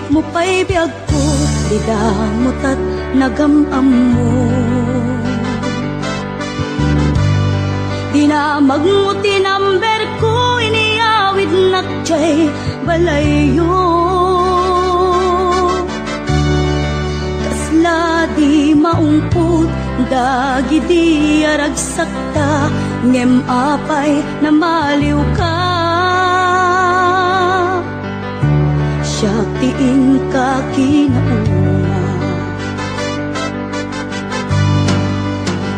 Mupay biyag ko, di damot at nagamam mo. Di na magmuti number ko, iniawid nakjay balayo. Kasla di maungput, dagi di aragsakta, ngem apay na maliw ka. Siyak tiin ka kinauna,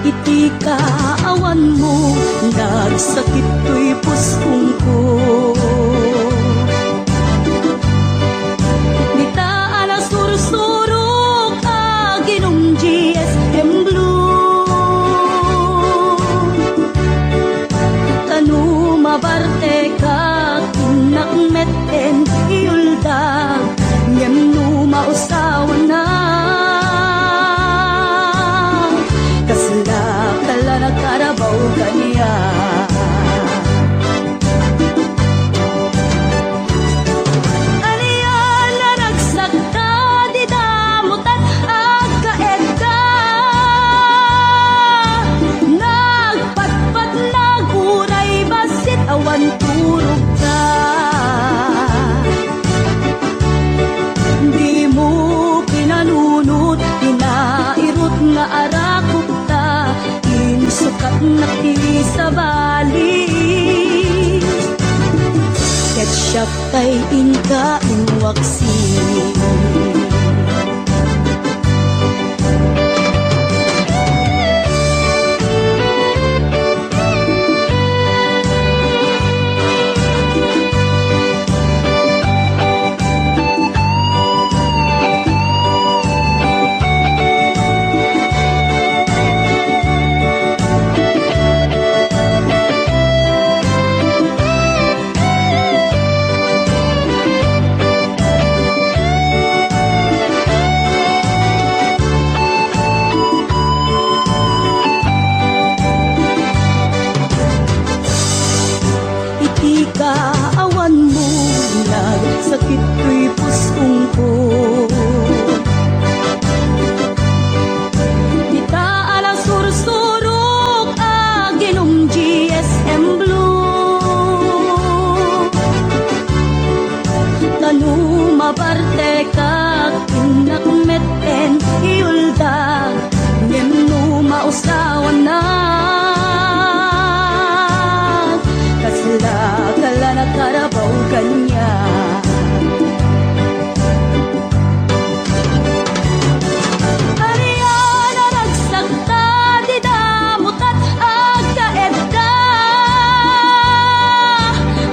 iti kaawan mo, nagsakit to'y puspong ko. Nitaan na sursurok, aginong GSM Blue. Tanu mabarte ka, kinakmeten iuldag, ngem nu mausawan na. Kasla kala nakarabaw kaniya. Aniyan na nagsagta, di damutan agkaed ka. Nagpatpat naguray, basit awan turog ka. Di mo pinanunot, pinairot nga arakot ta, insukat na ti sa bali. Ketchup tay inka inwaksi. Kaawan mo, nagsakit ko'y puspong ko. Itaan ang sursurok, aginong GSM Blue. Tanu mabarte ka, kinakmeten iuldag, ngem nu mausawan na. Kasla kala nakarabaw kanya. Ariyan na nagsagta, di damutat agkaed ka.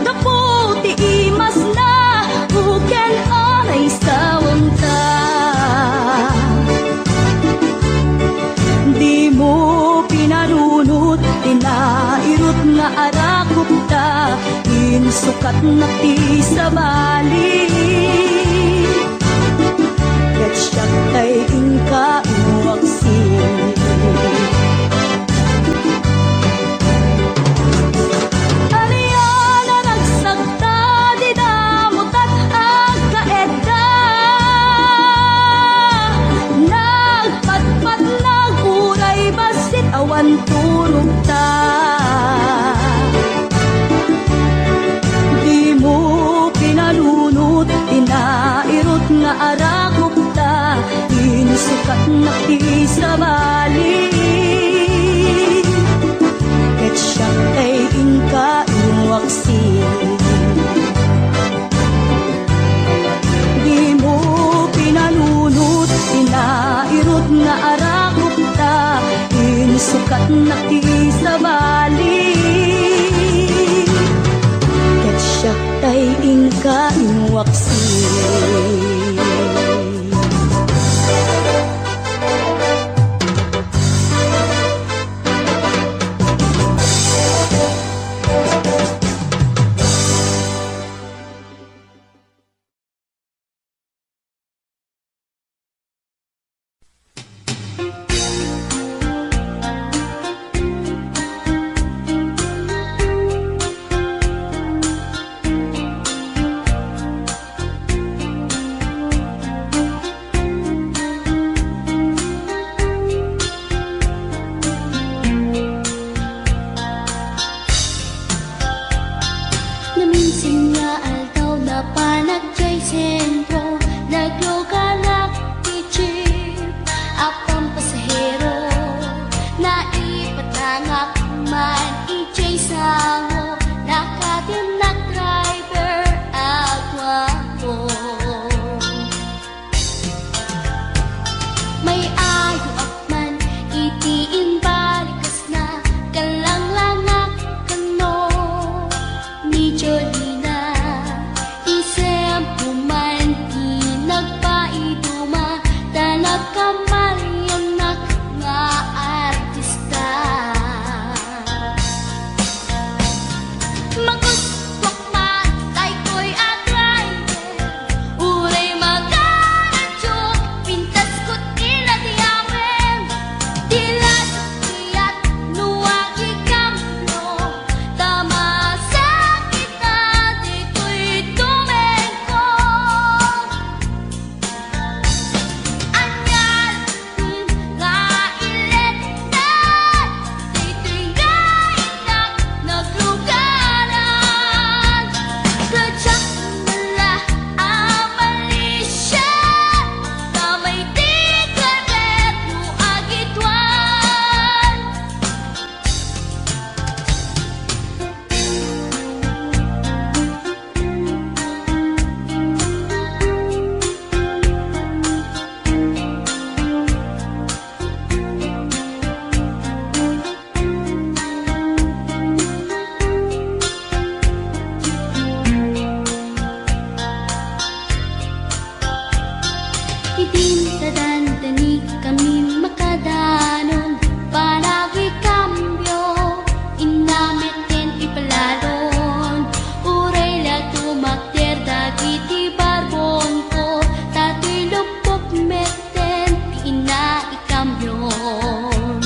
Kaputi imas na, buken anay sawam ta. Di mo pinarunot, tinairot nga arakot ta, insukat na ti sa bali. Ketchup tay inka inwaksi. Aniyan na nagsagta, di damutat agkaed ka. Nagpatpat naguray, basit awan turog ta. Di mo pinalunot, tinairot nga arakot ta, insukat na ti sa bali. Ketchup tay inka inwaksi. Di mo pinalunot, tinairot nga arakot ta, insukat na ti sa bali. Ketchup tay inka inwaksi. may sentro, nagluganak ti jeep. Apang pasahero, naipatangak man ijay sango, nakatinak driver agwapo. May ayo akman itiin balikas na kalanglangak kano ni Jolina. Isem puman di nagpaiduma tanag kamalyanak nga artista. Maguswak man tay ko'y atrayer, uray magaradyo, pintas ko't iladiyawen. Dilat iyat nuwagi kamlo, tama sa kita dito'y tumengko. Anyal nga iletnan, dito'y nainak naglugaran. Kadyak nala amalisya, kamay di karet no agitwan. Idinadandani kami makadanon, panagi kambyo, inamiten ipalalon. Uray la tumakter dagiti barbon ko, tato'y lupok meten, ti ina ikambyon.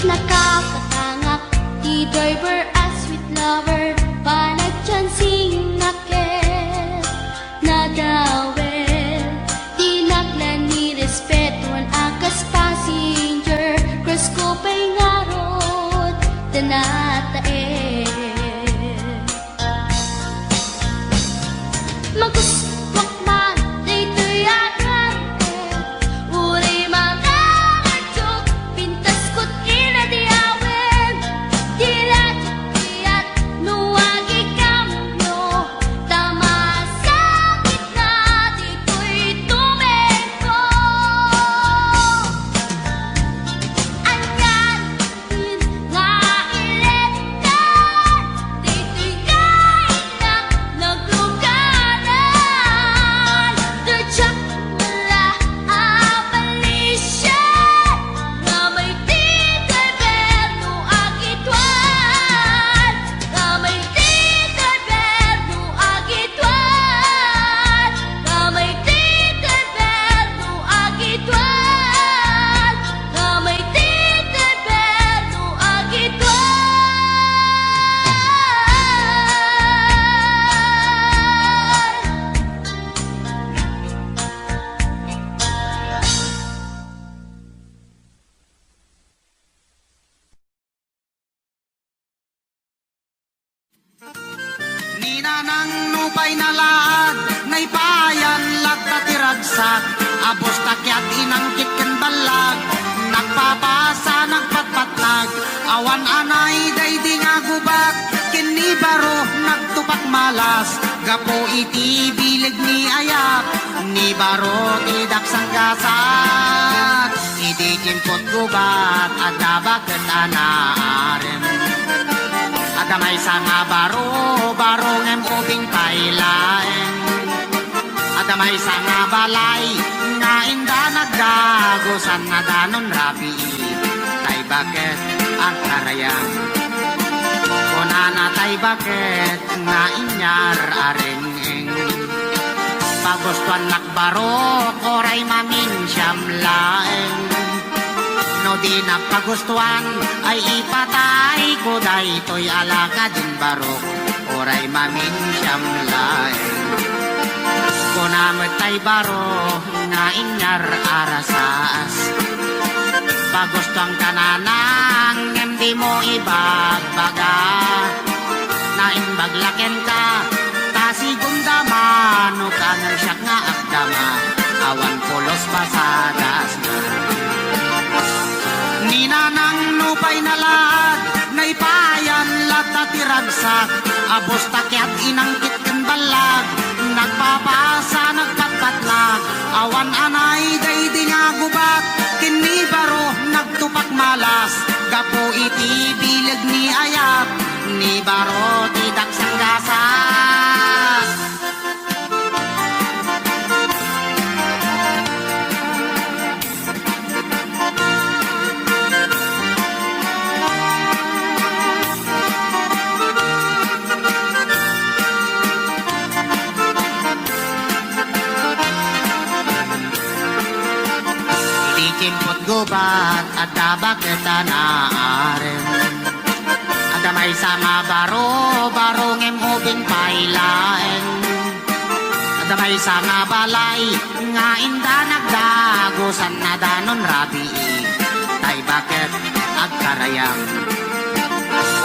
Nakakatangak di driver as sweet lover, panagchansing naket nadawel. Tinaklan ni respetuan akas passenger, cross ko pa'y ngarot tanatae. Maguswak man dito'y atrante, uray mga radyok, pintas ko't iladiyawen. Dilat iyat nuwagi kamlo, tama sa gitna dito'y tumengko. Anyan nga iletnan, dito'y nainak naglugaran. Dadyak nala amalisya, nga may di gobyerno agitwan. Nga may di gobyerno agitwan. Nga may di gobyerno agitwan. Nga may di gobyerno agitwan. Ninanang nupay nalaan, ngay payan lagtatiragsak, abos takyat inangkit ken balag, nagpapasa nagpatpatlag, awan anay daydi nga gubat, kini baro nagtupak malas, gapo iti bilig ni ayak, ni baro tidak sanggasak, idi kimpot gubat, at dabaket anaaren. Adamay sa nga baro ngem ubing pailaeng. Adamay sa nga balay, nga inda nagdagosan na danon rabi. Tay bakit ang karayang? Kunana tay bakit nga inyar arengeng. Pagustuhan nakbaro, koray mamin siyam laeng. No di napagustuhan ay ipatay ko daytoy alaka din barok, oray mamin siyam laeng. Kunamit tay baro nga inyar arasas, pagustuhan ka na nang hindi mo ibagbaga, na imbaglaken ka pulos pasadas na. Ninanang nupay nalaad, naipayan lata tiragsak, abos takyat inangkit ken balag, nagpapasa nagpatpatlag, awan anay day nga gubat, kini baro nagtupak malas, gapo iti bilag ni ayap, ni baro tidak sanggasas. Kimpot gubat at tabak kita naaren. Ada may sama baro ngem ubing pailaen. Ada may sama balay nga inda nagdagusan na danon rabi. Tay bakit agkarayang.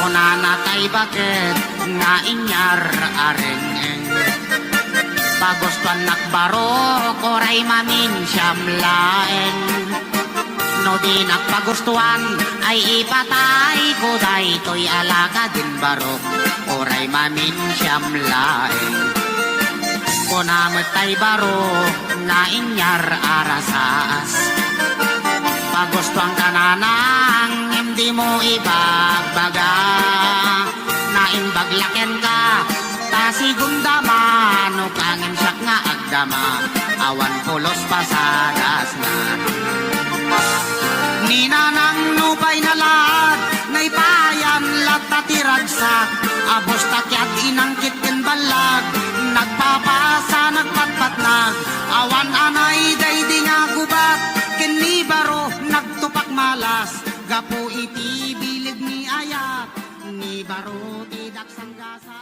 Unana tay bakit nga inyar arengeng. Bagos tuan nakbaro koray mamin siyam laeng. No di nagpagustuhan ay ipatay ko day to'y alaga din barok oray mamin siyam laeng. Kunamit tay barok nga inyar arasas. Pagustuhan ka nanang hindi mo ibagbaga na imbaglaken ka tasigumdaman o kangin siyak nga agdama awan pulos pasadas na. Ninanang nupay nalaad, naipayan lata tiragsak, abos takyat inangkit ken balag, nagpapasa nagpatpatnag, awan anay day di nga gubat, ken ni baro nagtupak malas, gapo iti bilig ni ayat, ni baro tidak sanggasas.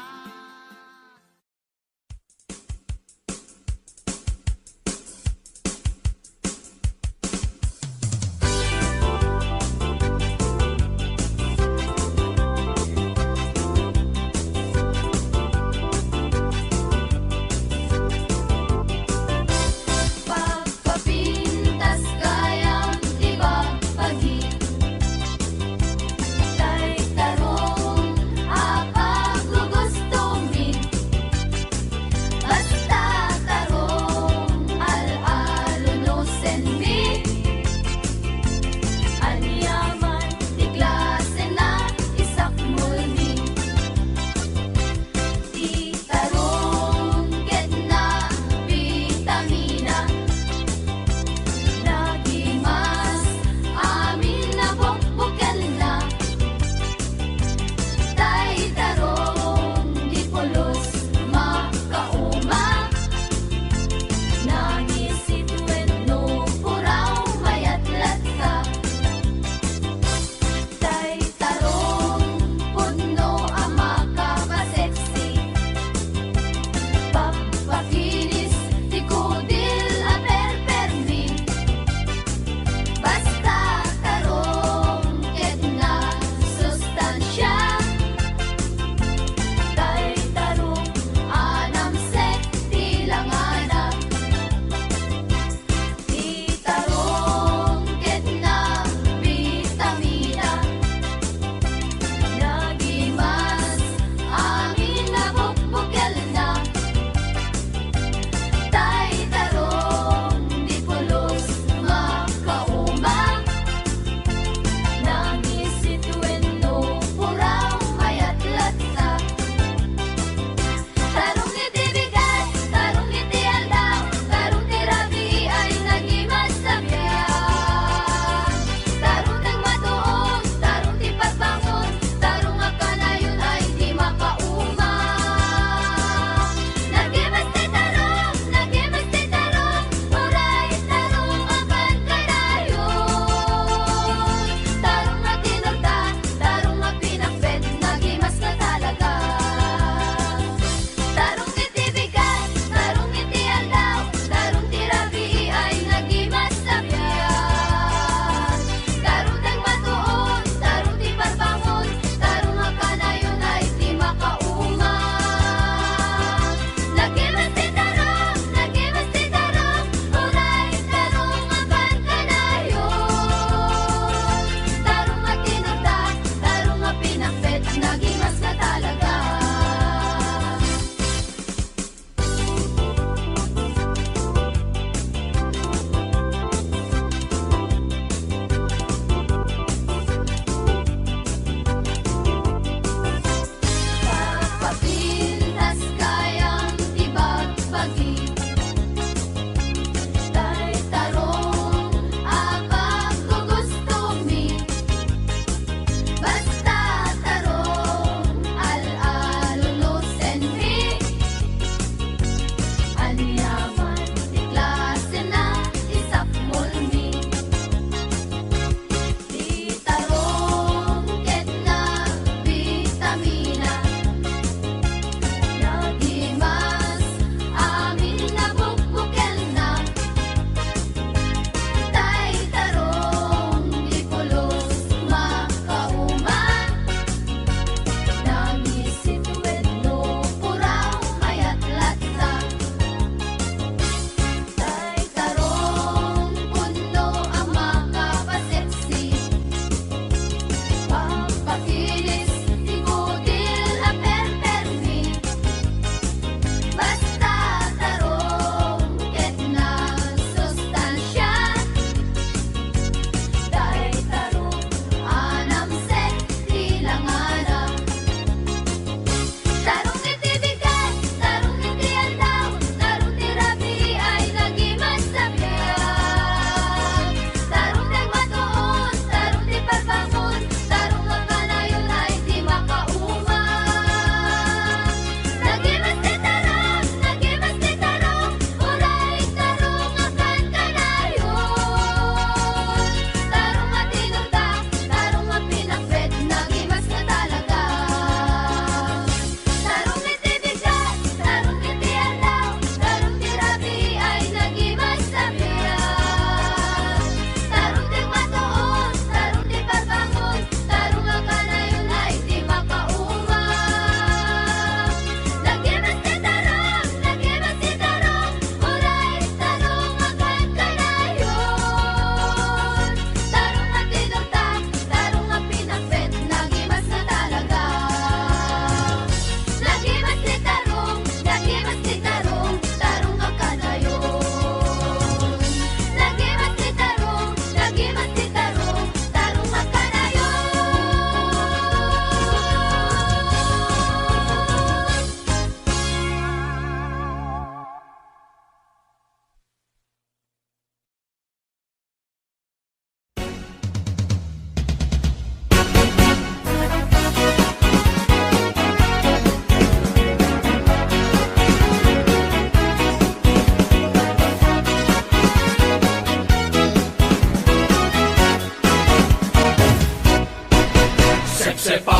Pagpapintas kayang ibabagin, kay tarong apaglugusto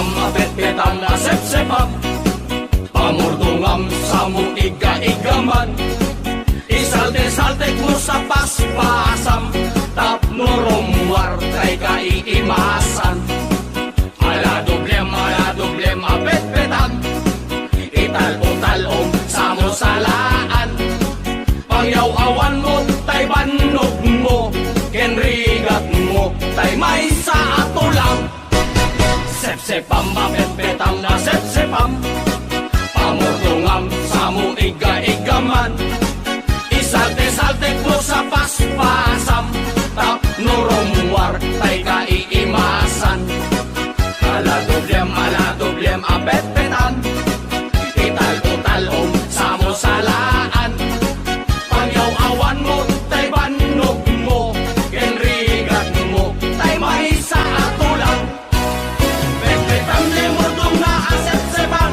Sep-sepam, apet-petam, asep-sepam, pamurdungam sa mo iga-igaman. Isalte-saltek mo sa paspasam, tapnoromwar kay kaiimasan. Ala dublem, apet-petam, ital-utalom sa mo salaan. Pangyaw-awan mo, tay banog mo, kenrigat mo, tay may sa ato lang. Sep-sepam, apet-petam na sep-sepam, pamurdungam sa mo iga-igaman. Isalte-saltek mo sa paspasam, tapnoromwar tay kaiimasan. Ala dublem, apet-petam, ital-utalom sa mo salaan. Pangyaw-awan mo, tay banog mo, kenrigat mo, tay may sa ato lang. Pet-petam de murdong na asep-sepan,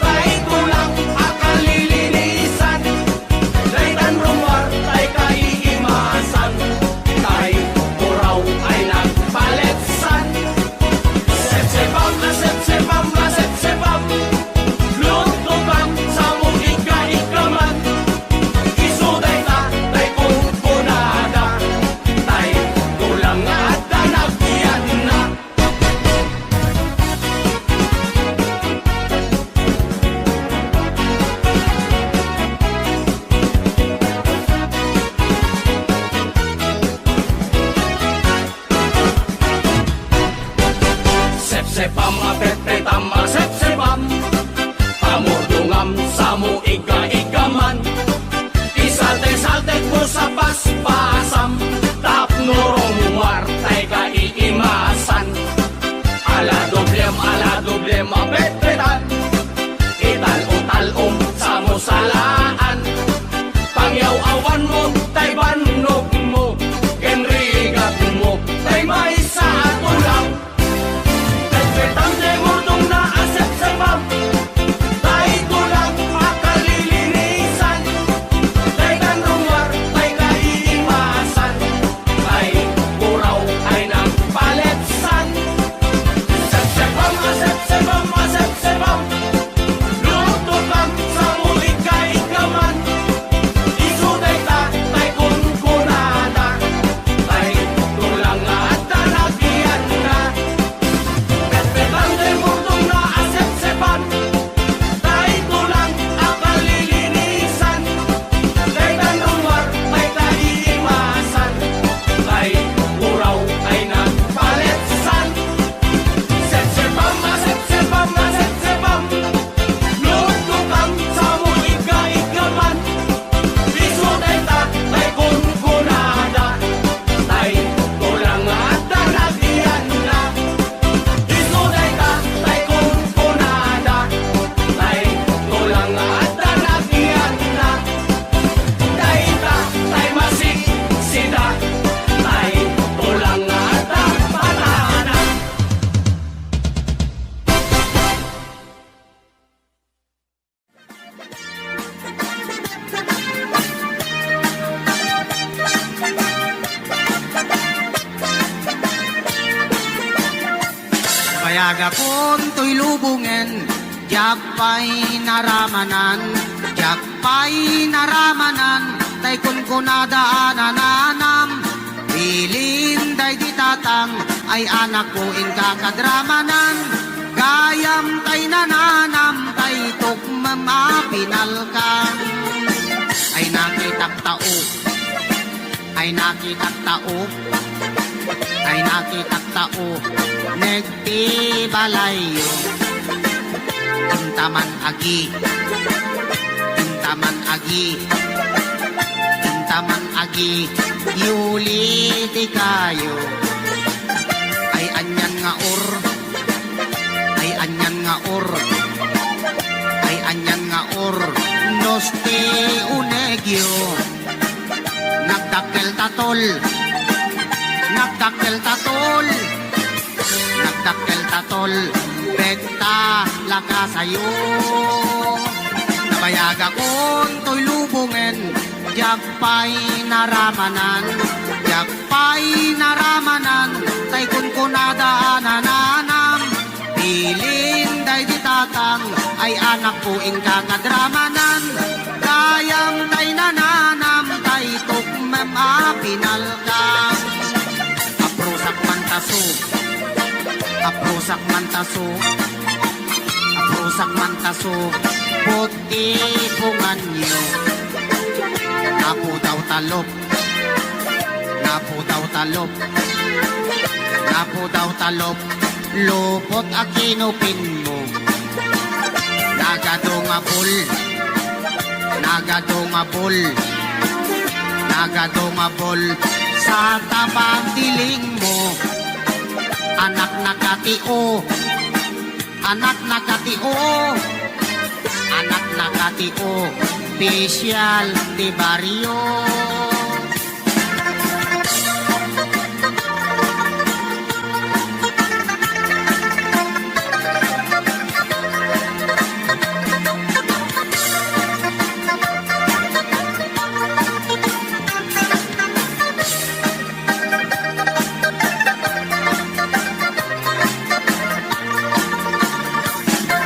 tay tulang akalilinisan. Tay tanrumar, tay kaiimasan, tay turaw ay nagpaletsan. Sep-sepam, asep-sepam, lutubang sa mong iga-igaman. Isuday ta, tay kumpunada, tay tulang at tanagyan na. Sep-sepam, apet-petam, asep-sepam, pamurdungam sa mo iga-igaman. Isalte-saltek mo sa paspasam, tapnoromwar tay kaiimasan. Ala dublem, apet-petam, ital-utalom sa mo salaan. Pangyaw-awan mo, tay banog mo, kenrigat mo, tay may sa ato lang. Pet-petam de murdong na asep-sepam, tay tulang akalilinisan. Tay tanrumar, tay kaiimasan, tay buraw ay nagpaletsan. Sep-sepam, asep-sepam, lutubang sa mo iga-igaman. Isuday ta, tay kunkunada, tay tulang at tanagyan na. Pet-petam de murdong na asep-sepan, tay tulang akalilinisan. Tay tanrumar, tay kaiimasan, tay buraw ay nagpaletsan. Sep-sepam, asep-sepam, lutubang sa mo iga-igaman. Isuday ta, tay kunkunada, tay tulang at tanagyan na. Isuday ta, tay kunkunada, tay tulang at tanagyan na. Tay ta, tay masiksida, tay tulang at tanagana. Bayaga kon to'y lubungen, Jakpay naramanan, tay kunkunada ananam. Bilin day ditatang, ay anak ko in kakadramanan. Gayam tay nananam, tay tukmamapinal kang. Ay nakitak tao, ay nakitak tao, ay nakitak tao, nagtibalayo. Intaman agi, intaman agi, intaman agi, yuli di kayo. Ay anyan nga or, ay anyan nga or, ay anyan nga or, noste unegyo. Nagdakkel tatol, nagdakkel tatol, nagdakkel tatol, bekta lakasayo. Nabayaga kon to'y lubungen, Jakpay naramanan, Jakpay naramanan, tay kunkunada ananam. Bilin day di tatang ay anak ko inkangadramanan. Kayang tay nananam tay tukmem apinalkam. Aprusak mantaso, aprusak mantaso, aprusak mantaso, puti pungan niyo. Napu daw talop, napu daw talop, napu daw talop, lupot akinupin mo. Nagadungapul, nagadungapul, nagadungapul sa tabang tiling mo. Anak nakatio, anak nakatio, anak nakatio, Pisyal di baryo.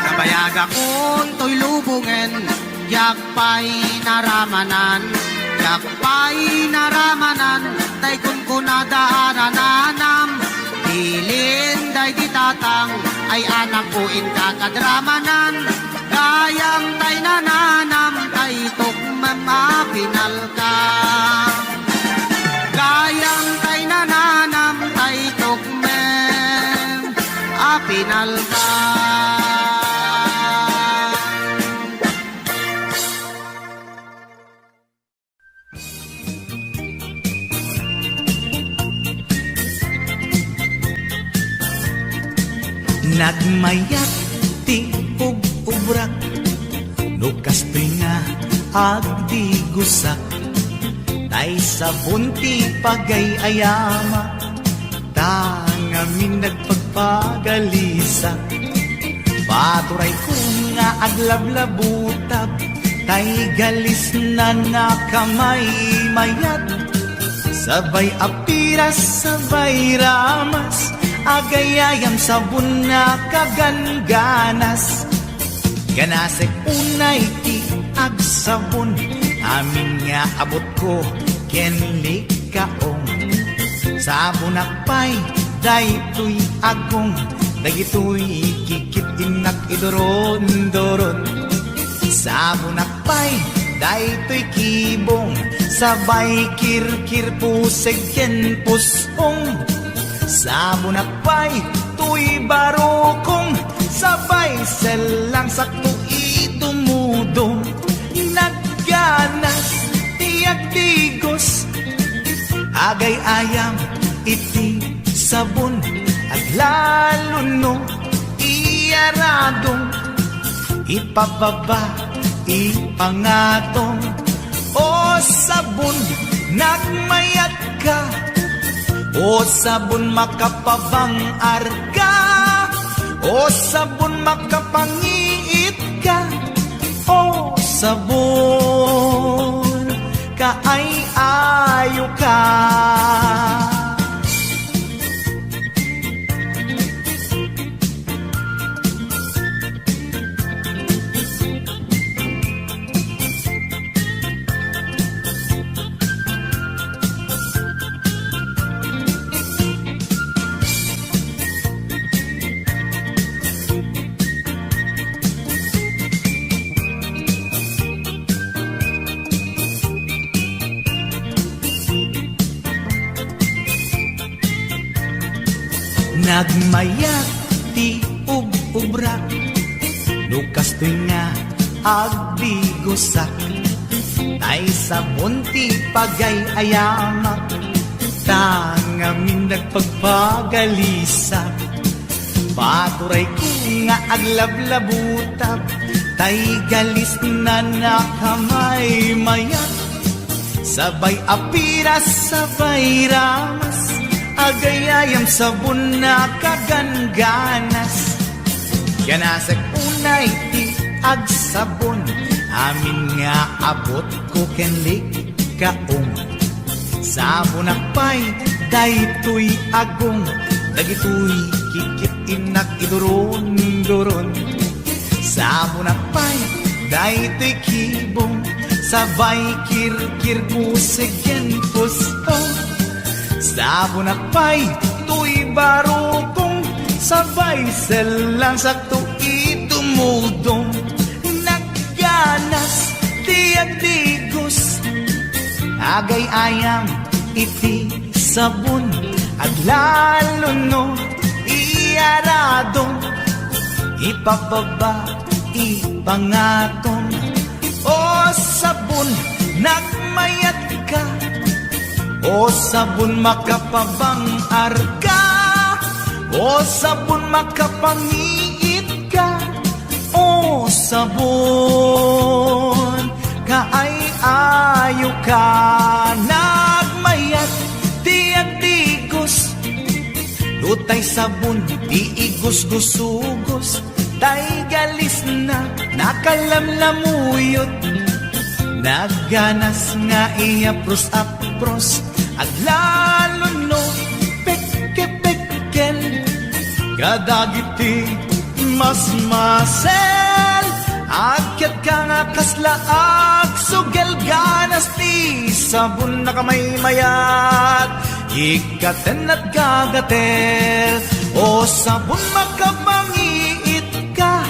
Nabayaga kun to'y lubungen, yakpay naramanan, yakpay naramanan, tay kun kunadaananam. Bilin day di tatang, ay anak ko inkakadramanan. Kayang tay nananam, tay tukmem apinal ka. Kayang tay nananam, tay tukmem apinal ka. Nagmayat ti ug-ubrak, nukas nga agdi gusak, tay sabon ti pagay-ayama, tangamin nagpagpagalisa. Paturay ko nga aglablabutab, tay galis na nakamay mayat, sabay apiras, sabay ramas, agayayam sabon na kaganganas. Ganasek unay ti agsabon, amin nga abot ko kenli kaong. Sabon akpay, daytoy agong, dagitoy kikit inak idoron-doron. Sabon akpay, daytoy kibong, sabay kirkir puseg ken pusong. Sabon akpay, tuy barokong, sabay selang sakto itumudong. Nagganas, tiyak tigos, agay ayam, iti sabon, at lalo no, iyaradong, ipababa, ipangatong. O sabon, nagmayat ka, o sabon makapabang arka, o sabon makapangiit ka, o sabon kaay-ayo ka. Nagmayat ti ug-ubrak, nukas nga agdi gusak, tay sabon ti pagay-ayamak, tangamin nagpagpagalisak. Paturay ko nga aglablabutab, tay galis na nakamay mayat, sabay apiras, sabay ramas, agayayam sabon na kaganganas. Ganasag unay ti agsabon, amin nga abot ko kenlik kaong. Sabon akpay, daytoy agong, dagitoy kikit inak iduron-duron. Sabon akpay, daytoy kibong, sabay kirkir pusigen pusto. Sabon akpay, tuy barukong, sabay selang sakto itumudong. Nagganas, tiyak digos, agay ayam iti sabon, at lalo no iyaradong, ipababa ipangatong. O sabon, nagmayat ka, o sabon makapabang arka, o sabon makapangiit ka, o sabon kaay ayo ka. Nagmayat tiyak digos, lutay sabon di igos-gusugos, tay galis na nakalamlamuyot. Nagganas nga iapros-apros, at lalo no peke-pekel, kadagiti mas-masel. Akyat ka nga kaslaag, sugel ganas ti sabon na kamay mayat, ikaten at gagatel. O sabon makabangiit ka,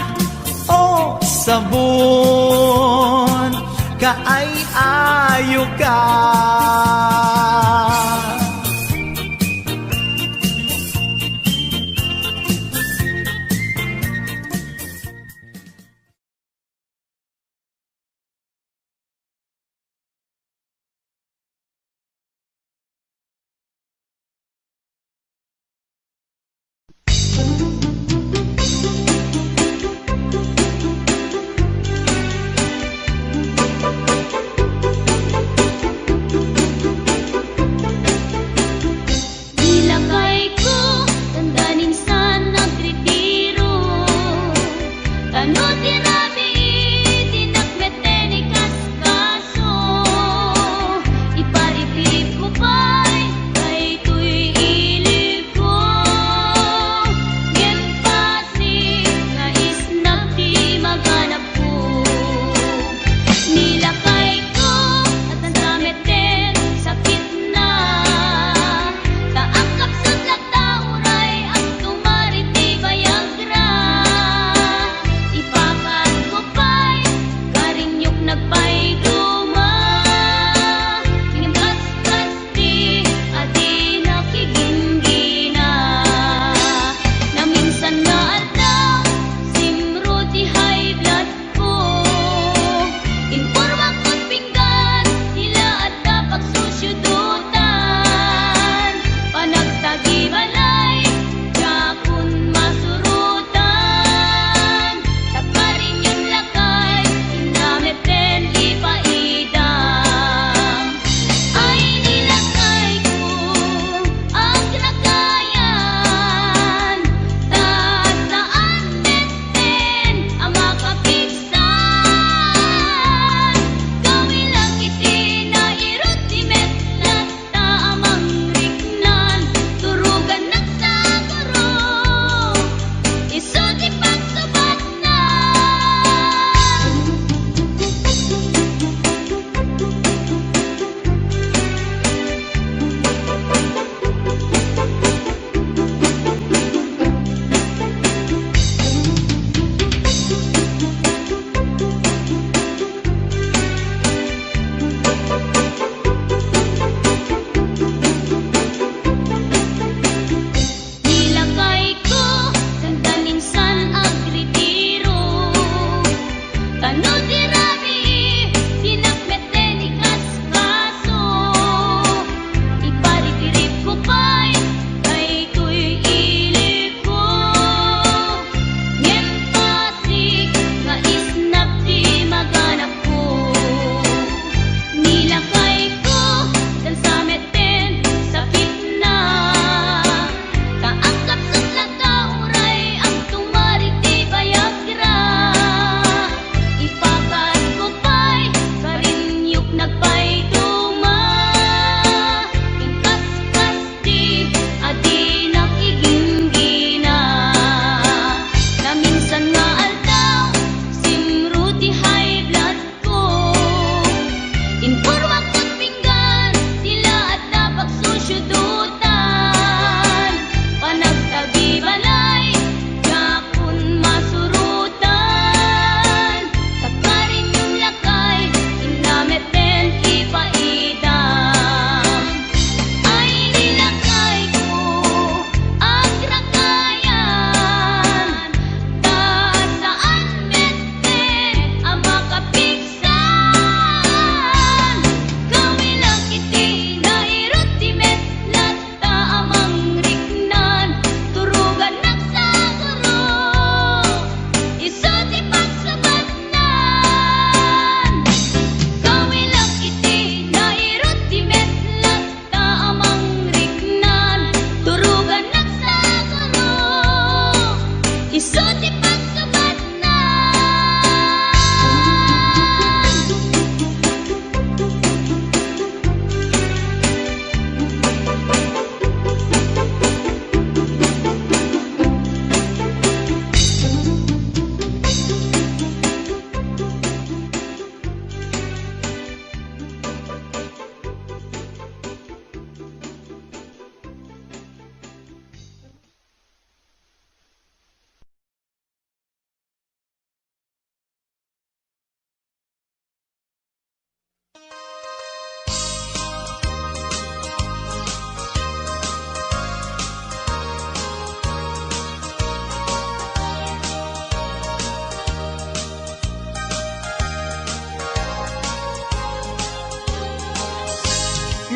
o sabon kaay ayo ka.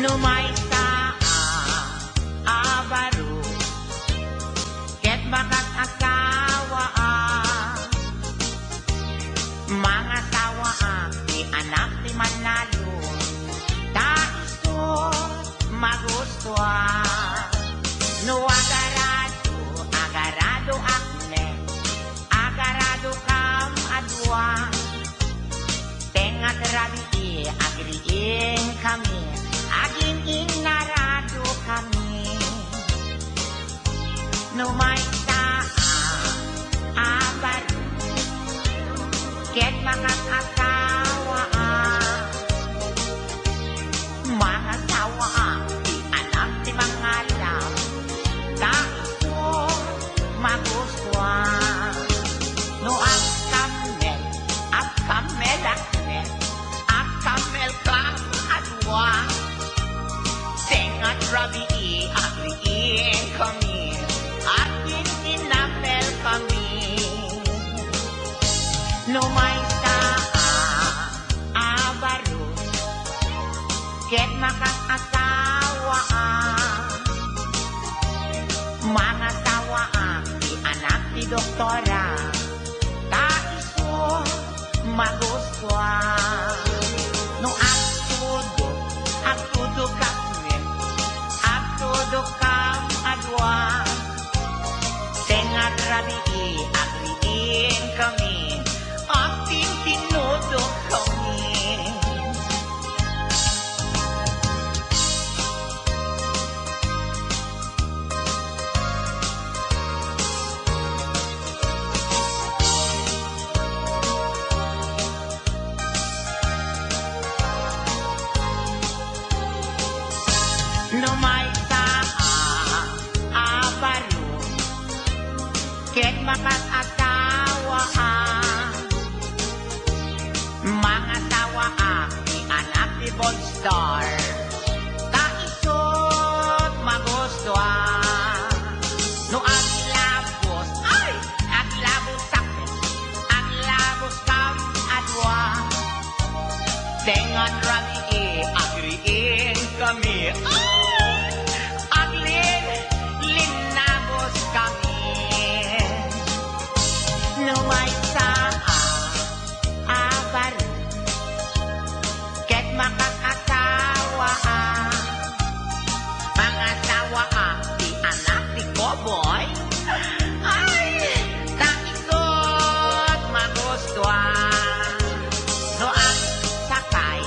Numay sa abaro ket bakat asawa mga sawa di anak di manalo ta iso magustuhan no agarado akne agarado kam adwa tengat rabi agriin kami aging inarado kami no may abaro ket mga asawa di anak di mga alam kaiso magustuhan no ang kamel akne klam adwa tengat rabi agriin kami aking inapel kami no may abaro ket makakasawa mga sawa di anak di doktora kaiso magustuhan no agtudo kam adwa tengat rabi agriin kami ating tinudo kami no may abaro ket makakasawa mga sawa di anak di Bondstar kaisot magustuhan no aglabos sakit aglabos kam adwa tengan rabi agriin kami linabos kami no may abaro ket makakasawa mga sawa di anak di Koboy kaisot magustuhan no ang sakay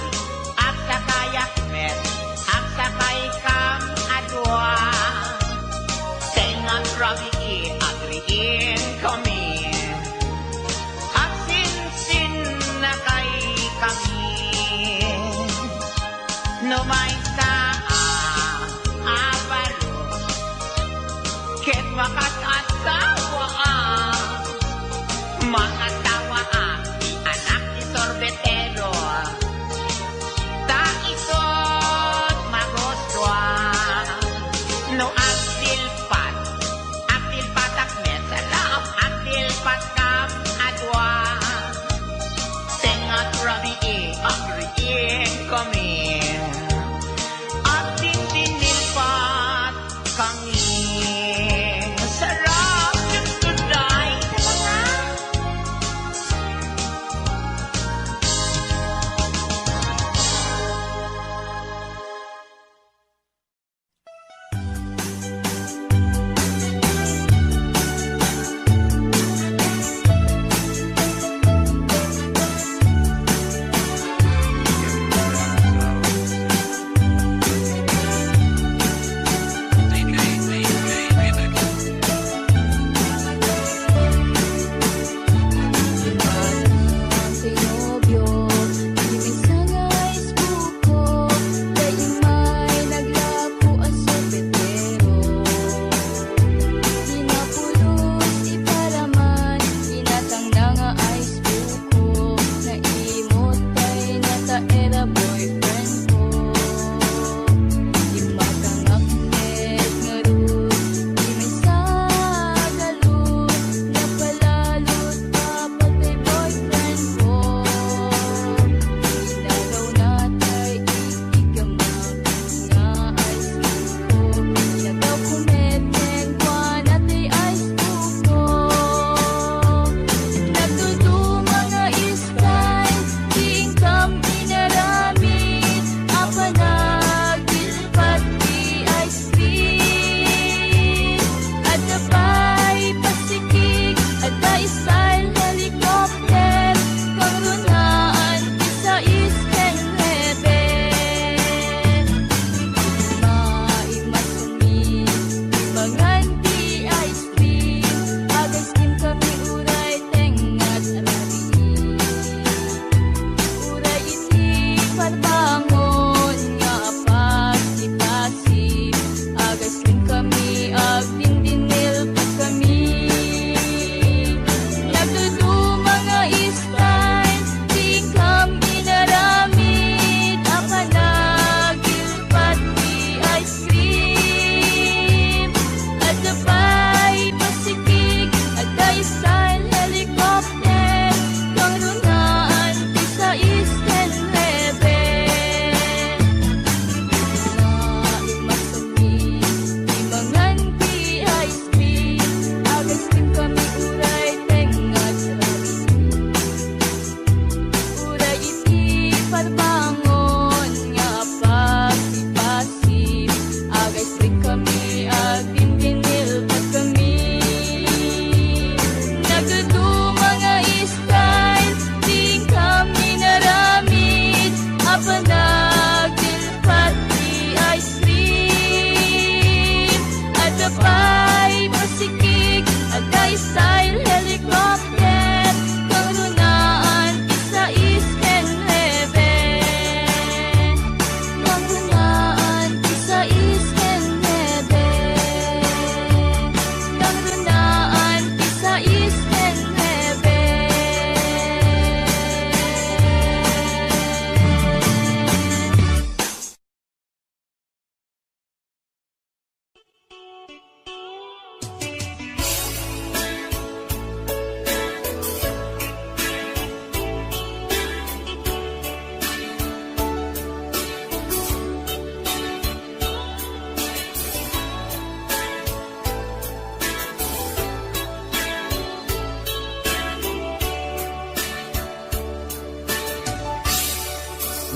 akmet ang sakay kam adwa tengan rabi agriin kami asin na kay kami no may abaro ket makakasawa mga tawa di anak di sorbetero kaisot magustuhan no agdilpat akmet salam agdilpat kam adwa tengat rabi agriin kami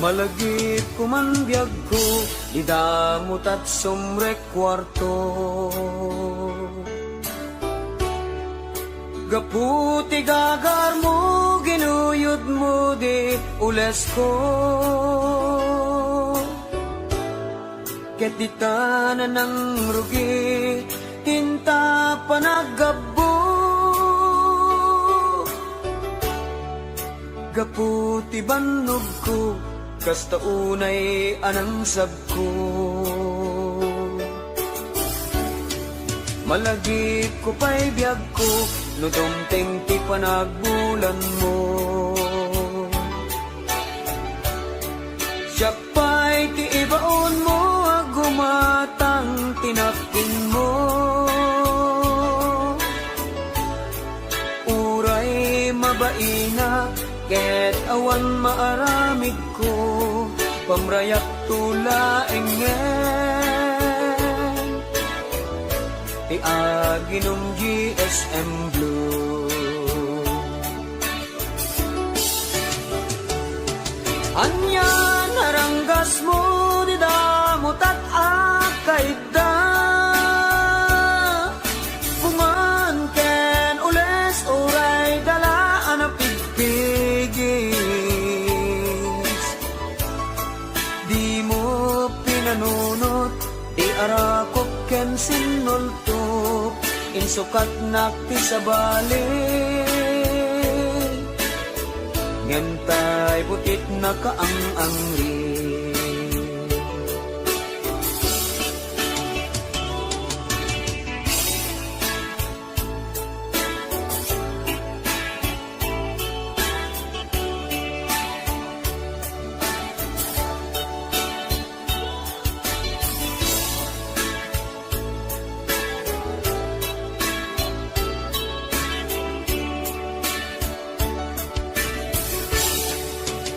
Malagip kumandiyag ko, idamot at sumrek kwarto. Gaputi gagar mo, ginuyod mo di ules ko. Ket di tanan ng rugi, tinta panagabo. Gaputi banog ko, kasta unay anang sabko. Malagip ko pa'y biyag ko, no dumteng ti panagbulan mo. Siya pa'y ti ibaon mo, agumatang tinapin mo. Uray mabaina, ket awan maaramid ko, pamrayak tula engen, ti aginom GSM Blue. Anya naranggas mo, di damot at akay da. Pumangken ules, uray dalaan na pigpigis. Di mo pinanunot, di arakop ken sinultop, insukat nakti sa balik. Ngentay putit na kaang-angri.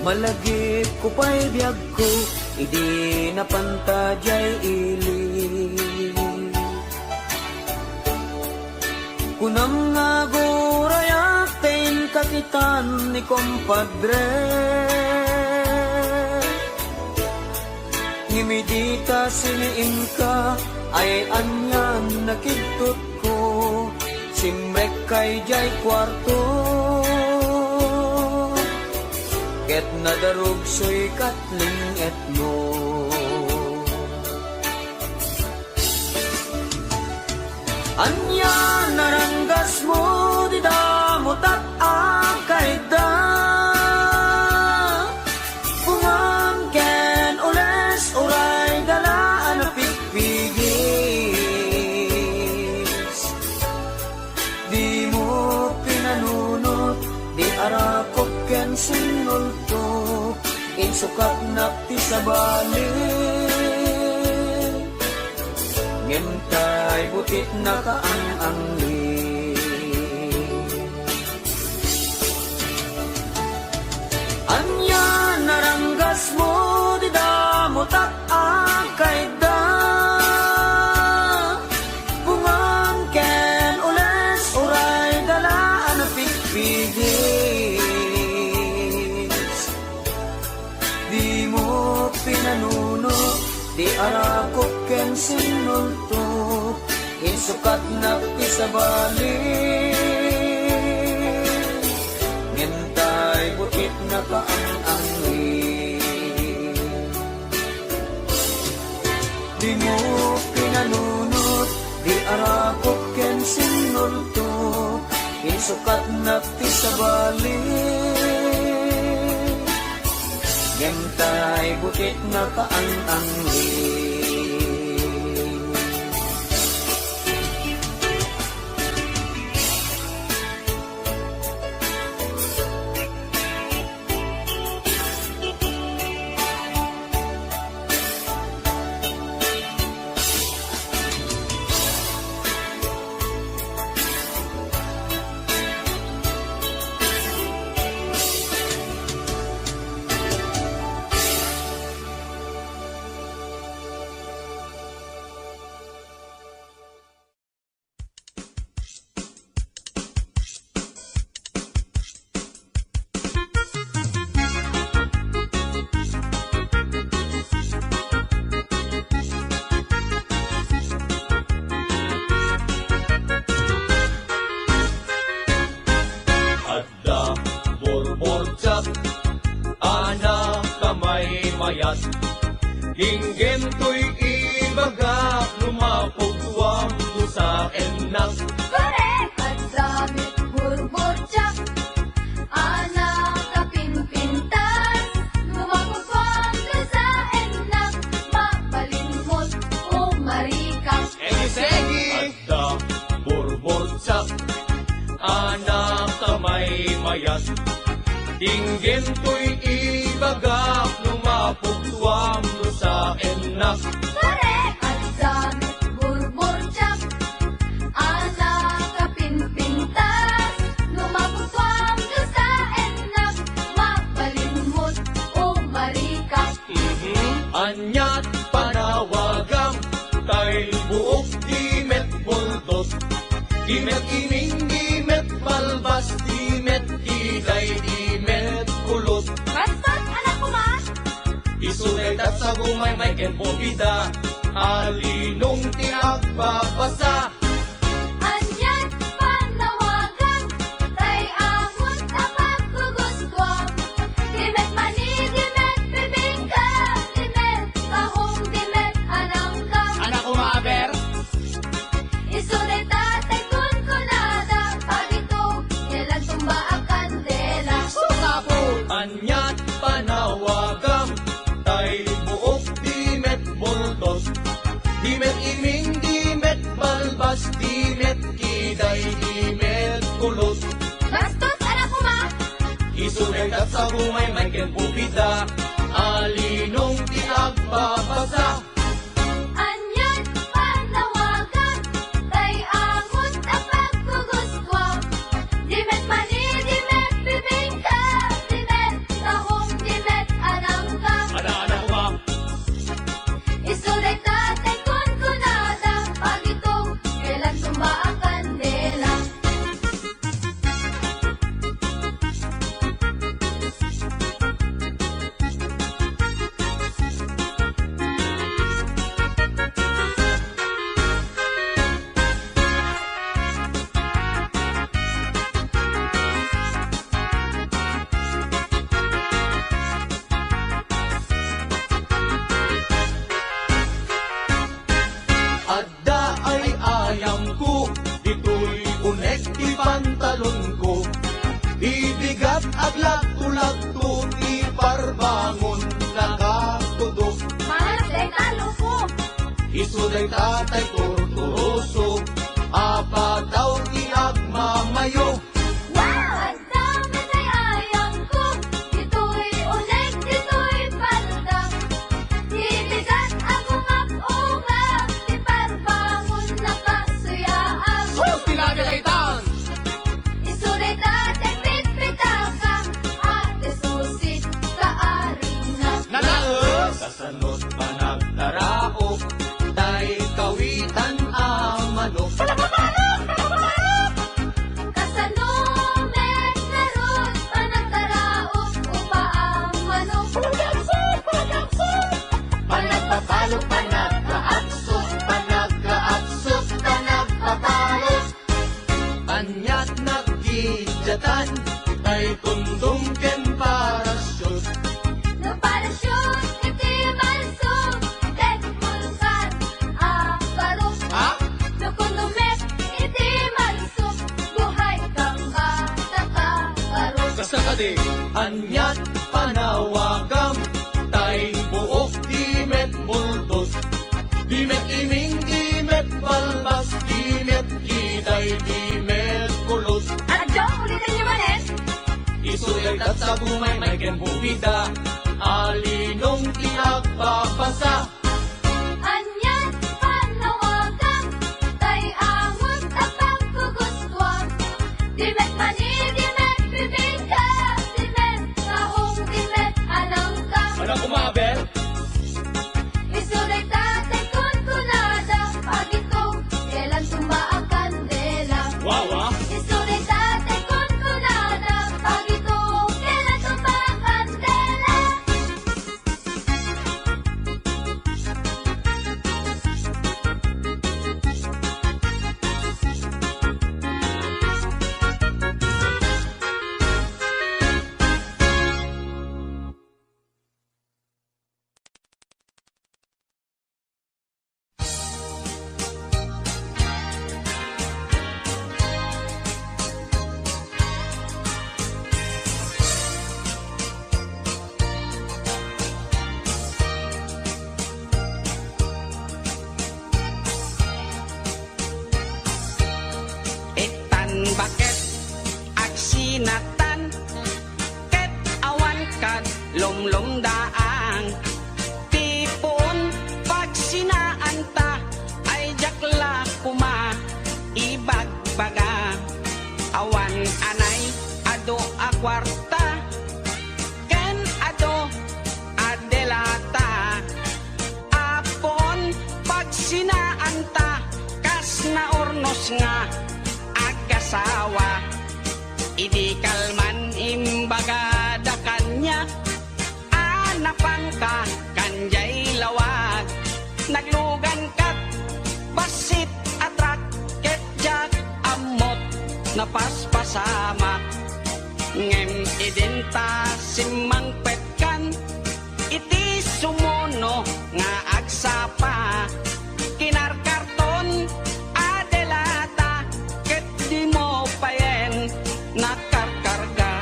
Malagip ko pa'y biyag ko, idi napantadyay ili. Kunam nga gurayatin kakitan ni kompadre. Ngimidita siniin ka, ay anyan nakidtot ko, simrek kay jay kwarto. Ket nadarog so'y katling et mo. Anya naranggas mo, di damot at akay da. Pumangken ules, uray dalaan na pigpigis. Di mo pinanunot, di arakop ken sinulto, insukat nakti sa balik. Ngentay butit na kaang-angli. Anya naranggas mo, di damot at akay da. Pumangken ules, uray dalaan na pigpigis. Di mo pinanuno, di arakop ken sinulto, insukat nakti sa balik. Ngentay butit na kaang-angli. Di mo pinanunot, di arakop ken sinulto, insukat nakti sa balik. Ngentay butit na kaang-angli. Adda, borbortsak, anak kamay mayat. Inggen to'y ibagak, lumapugwam to sa enak. Correct! At damit burbotsak, anak kapinpintas, lumapagpag ka sa enak, mapalimot o marikas. Adda, borbortsak, anak kamay mayat. Inggen to'y ibagak, lumapugwam to sa enak. Correct! At damit burbotsak, anak kapinpintas, lumapagpag ka sa enak, mapalimot o marikas. Anyat panawagam, tay buok dimet bultos. Dimet ining, dimet balbas, dimet iday, dimet kulot. Bastos, anak ko ma! Isunay tat sa gumay may kenpobida, alinong tinagpapasa. Anyan panawagan, tay amon tapat guguskwam. Dimet mani, dimet bibingka, dimet kahong, dimet anangka. Anak ko maaber, Isunay tatay kun kunada, pag ito, kailan tumba ang kandela. anyat panawagam, tay buok dimet bultos. Dimet iming, dimet balbas, dimet kiday, dimet kulot. Bastos, anak ko ma! Isunay at sa humay may kenpubida, alinong tinagpapasa. Anyan panawagan, tay amon tapat guguskwam. Dimet mani, dimet bibingka, dimet kahong, dimet anangka. Anak ko ba? Isulay tatay kun kunada, pag ito, kailan tumba ang kandela. Adda ay ayam ko, ito'y unek di pantalon ko. Ibigat aglag tulag to, iparbangon nakatudok. Mahalay talo ko, Isuday tatay torturoso, apataw iagmamayo. wow! Ang dami ay ayang ko, ito'y unek, ito'y palda. Ibigat ang umap-ungap, iparbangon na kasuyaan. Isulay tatay pitpitaka, ate susit kaaring na. Kasanot pa nagtaraok, tay kawitan amanok. Kasanumet na ron, panagtaraok upa ang manok. Panagpapalo, panagkaaksot, panagkaaksot, panagpapalo. Anyat naggidyatan, tay tundong ken parasyon. No parasyon, iti malsog, tek mulkan, aparok. Ha? No kundumet, iti malsog, buhay kang bata ka, parok. Kasakadi, anyat panawagam, tay buok dimet bultos. Dimet iming, dimet balbas, dimet kiday, dimet kulot. Anak Jong, ulitin niyo manin? Isulit at sa bumay may kenpubida, alinong tinagpapasa. Anyan panawagan, tay amon tapat guguskwam. Dimet mani, dimet bibingka, dimet kahong, dimet anangka. Anak ko maaber, Isulay tatay kun kunada, pag ito, kailan tumba ang kandela. wawa. Isulay tatay kun kunada, pag ito, kailan tumba ang kandela. sinatan ket awan kad lomlom daang tipon pag sinaan ta ay jakla kuma ibagbaga awan anay ado a kwarta ken ado adelata apon pag sinaan ta kas na ornos nga agasawa idi kalman imbaga da kanya anapang ka kanjay lawag naglugan kat basit atrak ket jak amot napaspasama ngem identa simang petkan iti sumuno nga agsapa kinarkarton adelata ket di mo payen nakarkarga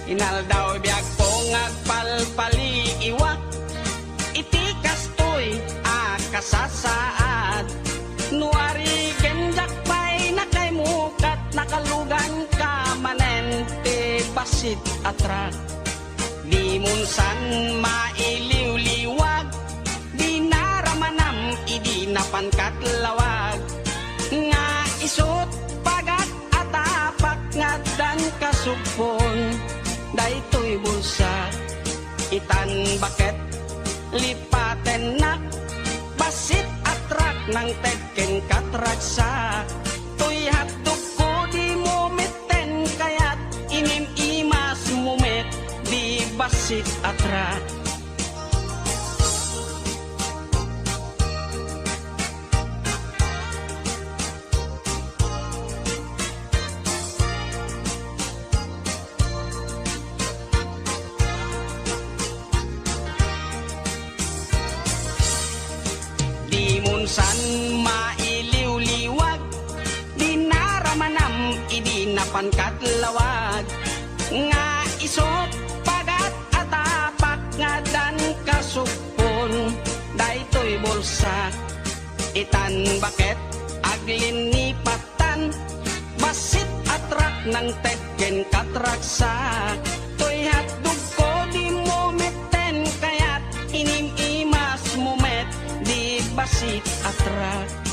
inaldaw biag po ngagpalpali iwak iti kastoy akasasaad nuari genjak pay nakaimukat nakalugan ka manen te basit atrak di munsan mailiw-liwag di naramanam idi napankat lawag nga isot pagat atapak ngadan kasupon daytoy bulsa itan baket lipaten nak basit atrak nang tedken katraksa toy hatdok ko di mumiten kayat inim imas mumet di basit atrak san mailiw-liwag di naramanam idi napankat lawag nga isot pagat atapak nga dan kasupon daytoy bulsa itan baket aglinipatan basit atrak nang tedken katraksa toy hatdog ko di mometen kayat inim imas mumet di basit atrak